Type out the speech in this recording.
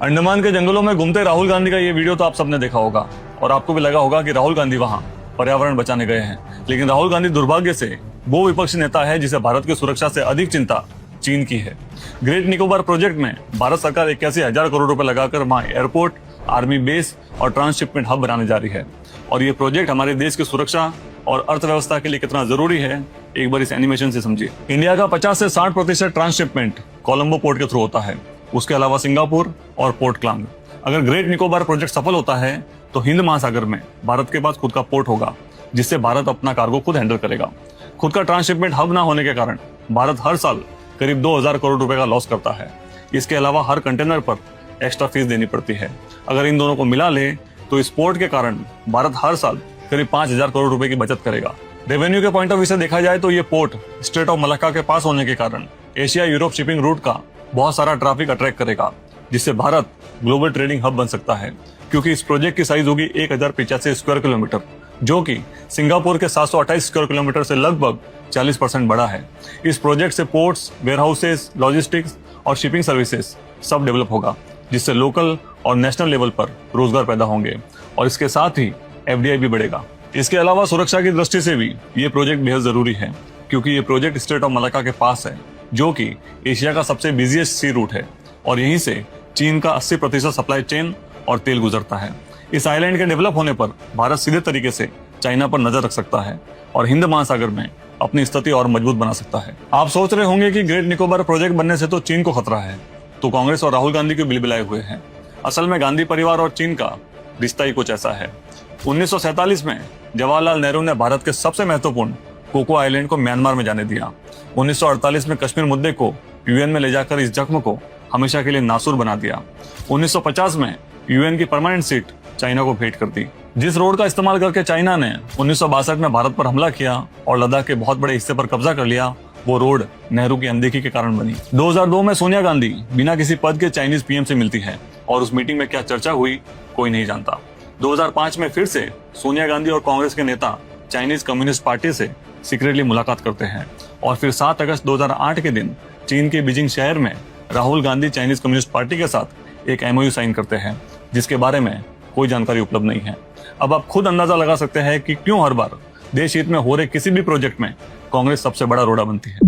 अंडमान के जंगलों में घूमते राहुल गांधी का ये वीडियो तो आप सबने देखा होगा और आपको भी लगा होगा कि राहुल गांधी वहां पर्यावरण बचाने गए हैं। लेकिन राहुल गांधी दुर्भाग्य से वो विपक्षी नेता है जिसे भारत की सुरक्षा से अधिक चिंता चीन की है। ग्रेट निकोबार प्रोजेक्ट में भारत सरकार 81,000 करोड़ रुपए लगाकर वहां एयरपोर्ट, आर्मी बेस और ट्रांसशिपमेंट हब बनाने जा रही है। और ये प्रोजेक्ट हमारे देश की सुरक्षा और अर्थव्यवस्था के लिए कितना जरूरी है, एक बार इस एनिमेशन से समझिए। इंडिया का 50 से 60% ट्रांसशिपमेंट कोलंबो पोर्ट के थ्रू होता है। उसके अलावा सिंगापुर और पोर्ट क्लांग। अगर ग्रेट निकोबार प्रोजेक्ट सफल होता है तो हिंद महासागर में भारत के पास खुद का पोर्ट होगा, जिससे भारत अपना कार्गो खुद हैंडल करेगा। खुद का ट्रांसशिपमेंट हब ना होने के कारण भारत हर साल करीब 2,000 करोड़ रुपए का लॉस करता है। इसके अलावा हर कंटेनर पर एक्स्ट्रा फीस देनी पड़ती है। अगर इन दोनों को मिला ले तो इस पोर्ट के कारण भारत हर साल करीब 5,000 करोड़ रुपए की बचत करेगा। रेवेन्यू के पॉइंट ऑफ व्यू से देखा जाए तो ये पोर्ट स्ट्रेट ऑफ मलक्का के पास होने के कारण एशिया यूरोप शिपिंग रूट का बहुत सारा ट्रैफिक अट्रैक्ट करेगा, जिससे भारत ग्लोबल ट्रेडिंग हब बन सकता है। क्योंकि इस प्रोजेक्ट की साइज होगी 1085 स्क्वायर किलोमीटर, जो कि सिंगापुर के 728 स्क्वायर किलोमीटर से लगभग 40% बड़ा है। इस प्रोजेक्ट से पोर्ट्स, वेयरहाउसेस, लॉजिस्टिक्स और शिपिंग सर्विसेज सब डेवलप होगा, जिससे लोकल और नेशनल लेवल पर रोजगार पैदा होंगे और इसके साथ ही एफडीआई भी बढ़ेगा। इसके अलावा सुरक्षा की दृष्टि से भी ये प्रोजेक्ट बेहद जरूरी है, क्योंकि ये प्रोजेक्ट स्ट्रेट ऑफ मलक्का के पास है, जो कि एशिया का सबसे बिजिएस्ट सी रूट है और यहीं से चीन का 80% सप्लाई चेन और तेल गुजरता है। इस आइलैंड के डेवलप होने पर भारत सीधे तरीके से चाइना पर नजर रख सकता है और हिंद महासागर में अपनी स्थिति और मजबूत बना सकता है। आप सोच रहे होंगे कि ग्रेट निकोबार प्रोजेक्ट बनने से तो चीन को खतरा है, तो कांग्रेस और राहुल गांधी क्यों बिलबिलाए हुए हैं। असल में गांधी परिवार और चीन का रिश्ता ही कुछ ऐसा है। 1947 में जवाहरलाल नेहरू ने भारत के सबसे महत्वपूर्ण कोको आइलैंड को म्यांमार में जाने दिया। 1948 में कश्मीर मुद्दे को यूएन में ले जाकर इस जख्म को हमेशा के लिए नासूर बना दिया। 1950 में यूएन की परमानेंट सीट चाइना को भेंट कर दी। जिस रोड का इस्तेमाल करके चाइना ने 1962 में भारत पर हमला किया और लद्दाख के बहुत बड़े हिस्से पर कब्जा कर लिया, वो रोड नेहरू की अनदेखी के कारण बनी। 2002 में सोनिया गांधी बिना किसी पद के चाइनीज पीएम से मिलती है और उस मीटिंग में क्या चर्चा हुई कोई नहीं जानता। 2005 में फिर से सोनिया गांधी और कांग्रेस के नेता चाइनीज कम्युनिस्ट पार्टी से सीक्रेटली मुलाकात करते हैं और फिर 7 अगस्त 2008 के दिन चीन के बीजिंग शहर में Rahul Gandhi Chinese communist party के साथ एक एमओयू साइन करते हैं, जिसके बारे में कोई जानकारी उपलब्ध नहीं है। अब आप खुद अंदाजा लगा सकते हैं कि क्यों हर बार देश हित में हो रहे किसी भी प्रोजेक्ट में कांग्रेस सबसे बड़ा रोड़ा बनती है।